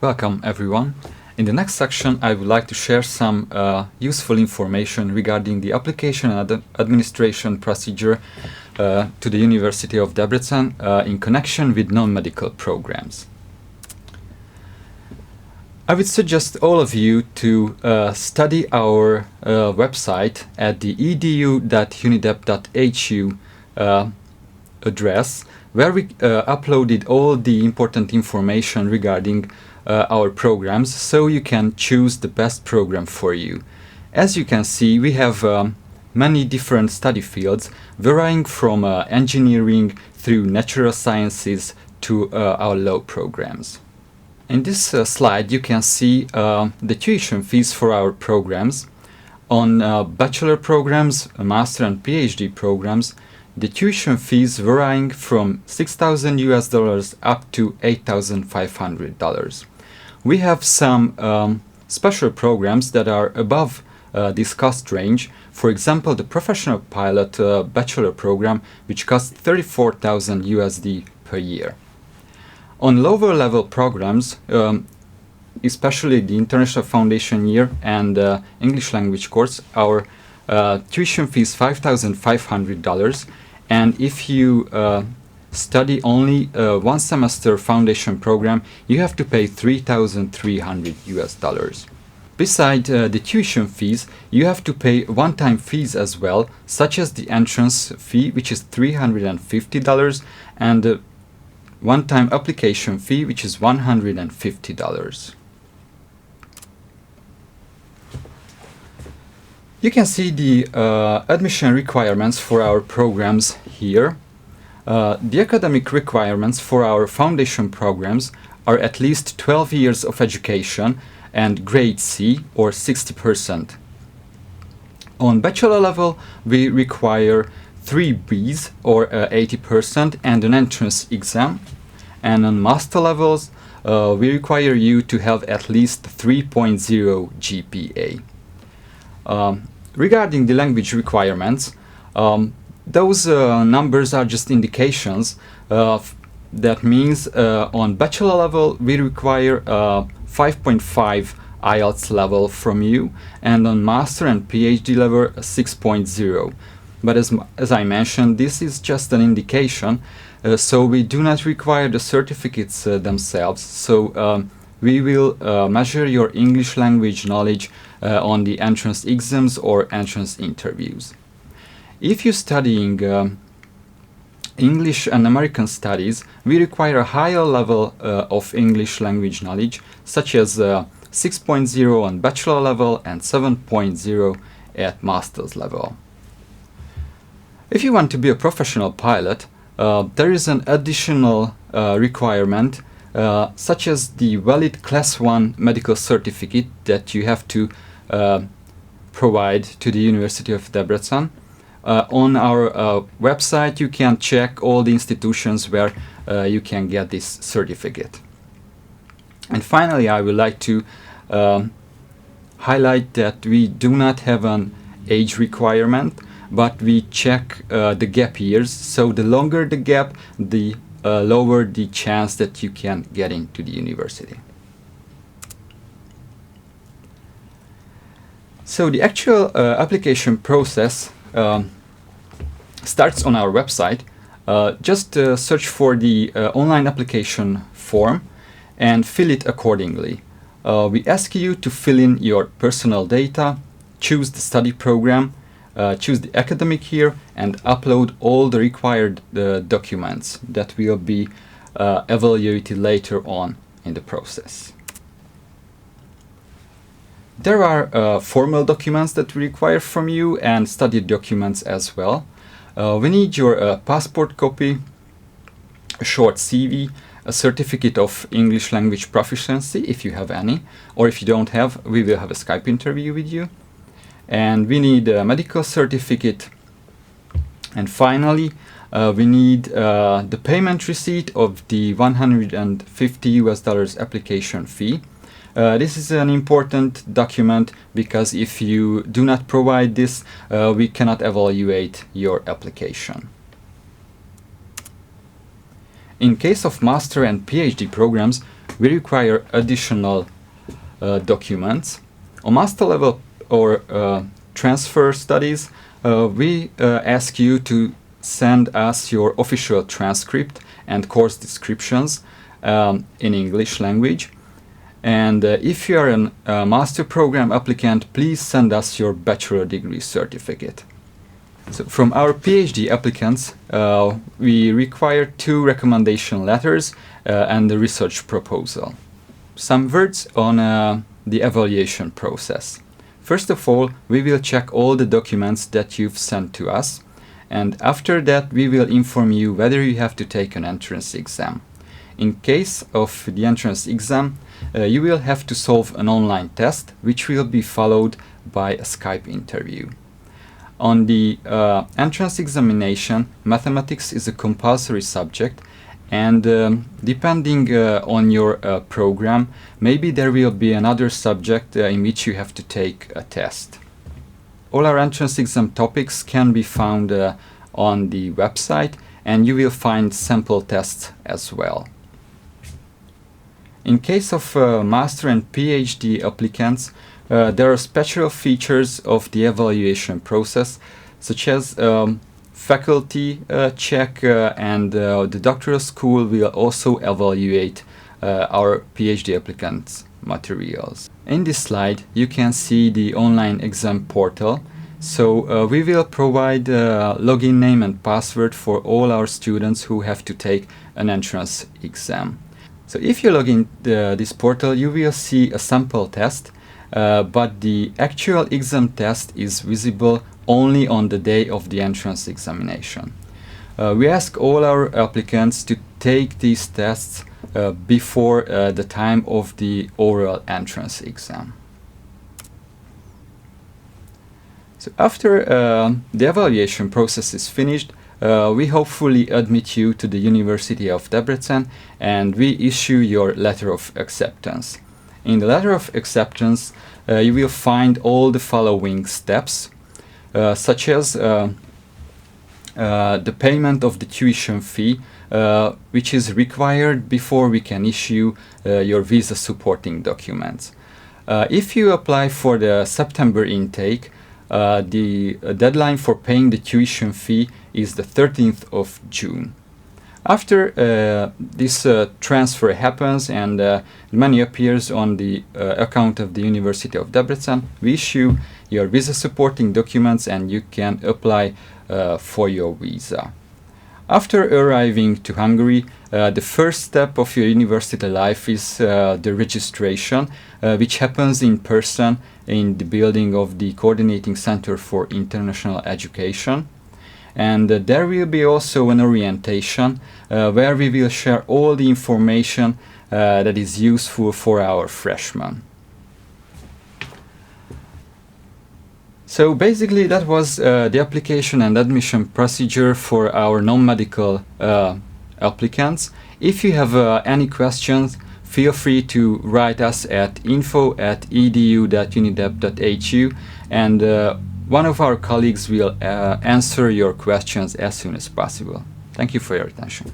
Welcome everyone. In the next section I would like to share some useful information regarding the application and administration procedure to the University of Debrecen in connection with non-medical programs. I would suggest all of you to study our website at the edu.unidep.hu address, where we uploaded all the important information regarding our programs, so you can choose the best program for you. As you can see, we have many different study fields, varying from engineering through natural sciences to our law programs. In this slide you can see the tuition fees for our programs. On bachelor programs, master and PhD programs, the tuition fees varying from $6,000 up to $8,500. We have some special programs that are above this cost range. For example, the professional pilot bachelor program, which costs $34,000 per year. On lower level programs, especially the International Foundation year and English language course, our tuition fee is $5,500, and if you study only one semester foundation program, you have to pay $3,300. Besides the tuition fees, you have to pay one-time fees as well, such as the entrance fee, which is $350, and the one-time application fee, which is $150. You can see the admission requirements for our programs here. The academic requirements for our foundation programs are at least 12 years of education and grade C or 60%. On bachelor level, we require 3 Bs or 80% and an entrance exam. And on master levels, we require you to have at least 3.0 GPA. Regarding the language requirements, those numbers are just indications. That means on bachelor level we require 5.5 IELTS level from you, and on master and PhD level 6.0. But as I mentioned, this is just an indication, so we do not require the certificates themselves. So we will measure your English language knowledge on the entrance exams or entrance interviews. If you're studying English and American studies, we require a higher level of English language knowledge, such as 6.0 on bachelor level and 7.0 at master's level. If you want to be a professional pilot, there is an additional requirement, such as the valid Class 1 medical certificate that you have to provide to the University of Debrecen. On our website you can check all the institutions where you can get this certificate. And finally, I would like to highlight that we do not have an age requirement, but we check the gap years. So the longer the gap, the lower the chance that you can get into the university. So the actual application process starts on our website. Just search for the online application form and fill it accordingly. We ask you to fill in your personal data, choose the study program, choose the academic year, and upload all the required documents that will be evaluated later on in the process. There are formal documents that we require from you and study documents as well. We need your passport copy, a short CV, a certificate of English language proficiency if you have any, or if you don't have, we will have a Skype interview with you. And we need a medical certificate. And finally, we need the payment receipt of the $150 application fee. This is an important document because if you do not provide this, we cannot evaluate your application. In case of master and PhD programs, we require additional documents. On master level or transfer studies, we ask you to send us your official transcript and course descriptions in English language. And if you are a master program applicant, please send us your bachelor degree certificate. So from our PhD applicants, we require 2 recommendation letters and a research proposal. Some words on the evaluation process. First of all, we will check all the documents that you've sent to us, and after that we will inform you whether you have to take an entrance exam. In case of the entrance exam, you will have to solve an online test, which will be followed by a Skype interview. On the entrance examination, mathematics is a compulsory subject, and depending on your program, maybe there will be another subject in which you have to take a test. All our entrance exam topics can be found on the website, and you will find sample tests as well. In case of master and PhD applicants, there are special features of the evaluation process, such as faculty check, and the doctoral school will also evaluate our PhD applicants' materials. In this slide, you can see the online exam portal. So we will provide login name and password for all our students who have to take an entrance exam. So if you log in this portal, you will see a sample test, but the actual exam test is visible only on the day of the entrance examination. We ask all our applicants to take these tests before the time of the oral entrance exam. So after the evaluation process is finished, we hopefully admit you to the University of Debrecen, and we issue your letter of acceptance. In the letter of acceptance, you will find all the following steps, such as the payment of the tuition fee, which is required before we can issue your visa supporting documents. If you apply for the September intake, the deadline for paying the tuition fee is the 13th of June. After this transfer happens and money appears on the account of the University of Debrecen, we issue your visa supporting documents and you can apply for your visa. After arriving to Hungary, the first step of your university life is the registration, which happens in person in the building of the Coordinating Center for International Education. And there will be also an orientation where we will share all the information that is useful for our freshmen. So basically that was the application and admission procedure for our non-medical applicants. If you have any questions, feel free to write us at info@edu.unidep.hu, and one of our colleagues will answer your questions as soon as possible. Thank you for your attention.